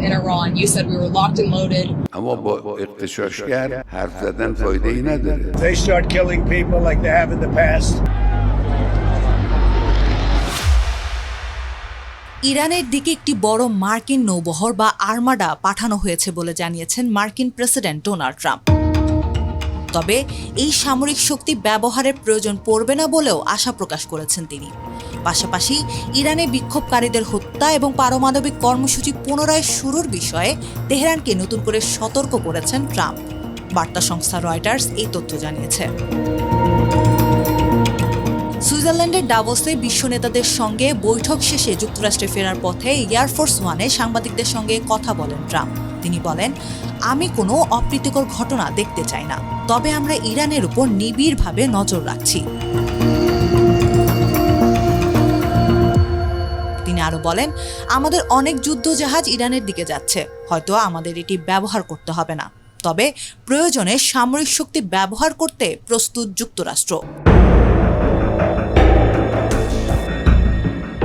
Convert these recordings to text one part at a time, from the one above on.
in Iran. You said we were locked and loaded. They start killing people like they have in the past. ইরানের দিকে একটি বড় মার্কিন নৌবহর বা armada পাঠানো হয়েছে বলে জানিয়েছেন মার্কিন প্রেসিডেন্ট ডোনাল্ড ট্রাম্প। তবে এই সামরিক শক্তি ব্যবহারের প্রয়োজন পড়বে না বলেও আশা প্রকাশ করেছেন তিনি। পাশাপাশি ইরানে বিক্ষোভকারীদের হত্যা এবং পারমাণবিক কর্মসূচি পুনরায় শুরুর বিষয়ে তেহরানকে নতুন করে সতর্ক করেছেন ট্রাম্প। বার্তা সংস্থা রয়টার্স এই তথ্য জানিয়েছে। সুইজারল্যান্ডের ডাভোসে বিশ্ব নেতাদের সঙ্গে বৈঠক শেষে যুক্তরাষ্ট্রে ফেরার পথে এয়ারফোর্স ওয়ানে সাংবাদিকদের সঙ্গে কথা বলেন ট্রাম্প। তিনি বলেন, আমি কোনো অপ্রীতিকর ঘটনা দেখতে চাই না, তবে আমরা ইরানের উপর নিবিড়ভাবে নজর রাখছি। তিনি আরো বলেন, আমাদের অনেক যুদ্ধ জাহাজ ইরানের দিকে যাচ্ছে, হয়তো আমাদের এটি ব্যবহার করতে হবে না, তবে প্রয়োজনে সামরিক শক্তি ব্যবহার করতে প্রস্তুত যুক্তরাষ্ট্র।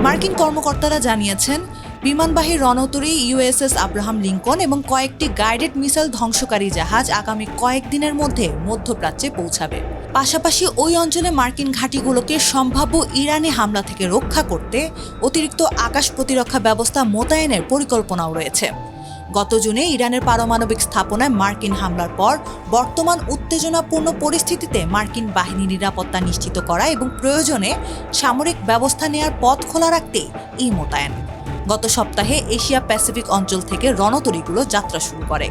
মার্কিন কর্মকর্তারা জানিয়েছেন, বিমানবাহী রণতরী ইউএসএস আব্রাহাম লিঙ্কন এবং কয়েকটি গাইডেড মিসাইল ধ্বংসকারী জাহাজ আগামী কয়েকদিনের মধ্যে মধ্যপ্রাচ্যে পৌঁছাবে। পাশাপাশি ওই অঞ্চলে মার্কিন ঘাঁটিগুলোকে সম্ভাব্য ইরানি হামলা থেকে রক্ষা করতে অতিরিক্ত আকাশ প্রতিরক্ষা ব্যবস্থা মোতায়েনের পরিকল্পনাও রয়েছে। গত জুনে ইরানের পারমাণবিক স্থাপনায় মার্কিন হামলার পর বর্তমান উত্তেজনাপূর্ণ পরিস্থিতিতে মার্কিন বাহিনী নিরাপত্তা নিশ্চিত করা এবং প্রয়োজনে সামরিক ব্যবস্থা নেওয়ার পথ খোলা রাখতে এই মোতায়েন। গত সপ্তাহে এশিয়া প্যাসিফিক অঞ্চল থেকে রণতরীগুলো যাত্রা শুরু করে।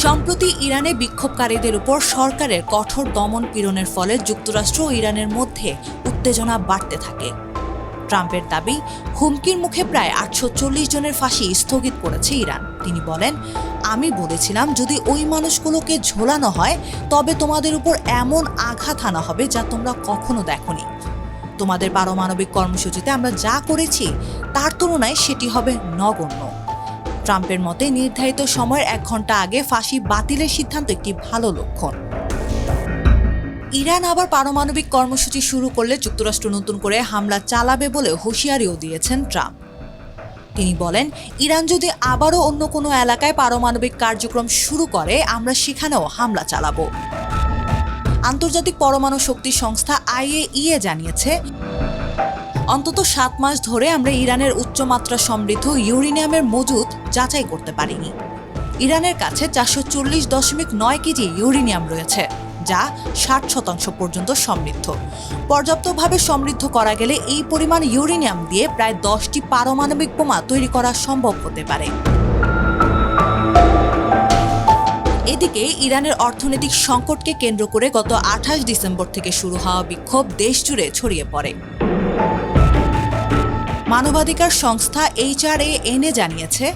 সম্প্রতি ইরানে বিক্ষোভকারীদের উপর সরকারের কঠোর দমন পীড়নের ফলে যুক্তরাষ্ট্র ও ইরানের মধ্যে উত্তেজনা বাড়তে থাকে। ট্রাম্পের দাবি, হুমকির মুখে প্রায় 840 জনের ফাঁসি স্থগিত করেছে ইরান। তিনি বলেন, আমি বলেছিলাম যদি ওই মানুষগুলোকে ঝোলানো হয় তবে তোমাদের উপর এমন আঘাত হানা হবে যা তোমরা কখনো দেখোনি। তোমাদের পারমাণবিক কর্মসূচিতে আমরা যা করেছি তার তুলনায় সেটি হবে নগণ্য। ট্রাম্পের মতে নির্ধারিত সময়ের 1 ঘন্টা আগে ফাঁসি বাতিলের সিদ্ধান্ত একটি ভালো লক্ষণ। ইরান আবার পারমাণবিক কর্মসূচি শুরু করলে যুক্তরাষ্ট্র নতুন করে হামলা চালাবে বলে হুঁশিয়ারিও দিয়েছেন ট্রাম্প। তিনি বলেন, ইরান যদি আবারও অন্য কোনো এলাকায় পারমাণবিক কার্যক্রম শুরু করে আমরা সেখানেও হামলা চালাবো। আন্তর্জাতিক পরমাণু শক্তি সংস্থা IAEA জানিয়েছে, অন্তত 7 মাস ধরে আমরা ইরানের উচ্চমাত্রা সমৃদ্ধ ইউরেনিয়ামের মজুদ যাচাই করতে পারিনি। ইরানের কাছে 440.9 কেজি ইউরেনিয়াম রয়েছে, যা 60% পর্যন্ত সমৃদ্ধ। পর্যাপ্তভাবে সমৃদ্ধ করা গেলে এই পরিমাণ ইউরেনিয়াম দিয়ে প্রায় 10টি পারমাণবিক বোমা তৈরি করা সম্ভব হতে পারে। এদিকে ইরানের অর্থনৈতিক সংকটকে কেন্দ্র করে গত 28 ডিসেম্বর থেকে শুরু হওয়া বিক্ষোভ দেশজুড়ে ছড়িয়ে পড়ে। মানবাধিকার সংস্থা HRAN জানিয়েছে,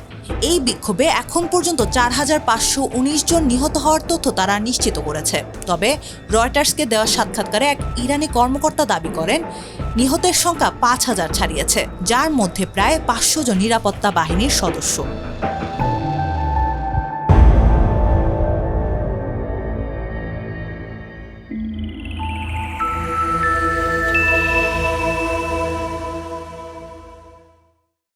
এই বিক্ষোভে এখন পর্যন্ত 4519 জন নিহত হওয়ার তথ্য তারা নিশ্চিত করেছে। তবে রয়টার্সকে দেওয়া সাক্ষাৎকারে এক ইরানি কর্মকর্তা দাবি করেন, নিহতের সংখ্যা 5000 ছাড়িয়েছে, যার মধ্যে প্রায় 500 জন নিরাপত্তা বাহিনীর সদস্য।